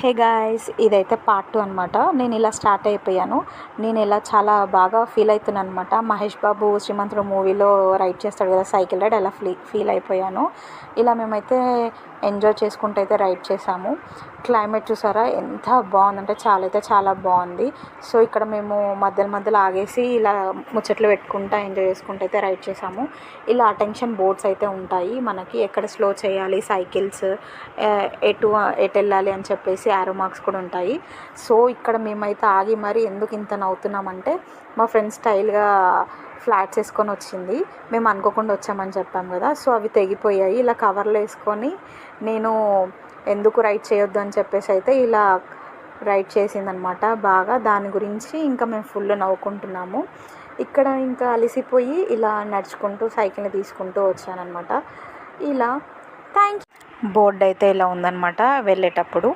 Hey guys, ఇదైతే part 2 అనమాట. నేను ఇలా స్టార్ట్ అయిపోయాను. నేను ఇలా చాలా బాగా ఫీల్ అవుతున్నాను అనమాట. మహేష్ బాబు శ్రీమంతుడు మూవీలో రైడ్ చేస్తాడు కదా సైకిల్ రైడ్, అలా ఫీల్ అయిపోయాను. ఇలా మేమైతే ఎంజాయ్ చేసుకుంటూ అయితే రైడ్ చేసాము. క్లైమేట్ చూసారా ఎంత బాగుందంటే చాలా అయితే చాలా బాగుంది. సో ఇక్కడ మేము మధ్యలో ఆగేసి ఇలా ముచ్చట్లు పెట్టుకుంటా ఎంజాయ్ చేసుకుంటూ అయితే రైడ్ చేసాము. ఇలా అటెన్షన్ బోర్డ్స్ అయితే ఉంటాయి మనకి, ఎక్కడ స్లో చేయాలి, సైకిల్స్ ఎటు వెళ్ళాలి అని చెప్పేసి యారో మార్క్స్ కూడా ఉంటాయి. సో ఇక్కడ మేమైతే ఆగి మరి ఎందుకు ఇంత నవ్వుతున్నామంటే, మా ఫ్రెండ్స్ స్టైల్గా ఫ్లాట్స్ వేసుకొని వచ్చింది. మేము అనుకోకుండా వచ్చామని చెప్పాము కదా, సో అవి తెగిపోయాయి. ఇలా కవర్లో వేసుకొని నేను ఎందుకు రైడ్ చేయొద్దు అని చెప్పేసి అయితే ఇలా రైడ్ చేసిందనమాట బాగా. దాని గురించి ఇంకా మేము ఫుల్ నవ్వుకుంటున్నాము. ఇక్కడ ఇంకా అలసిపోయి ఇలా నడుచుకుంటూ సైకిల్ని తీసుకుంటూ వచ్చానమాట. ఇలా బోర్డు అయితే ఇలా ఉందన్నమాట వెళ్ళేటప్పుడు.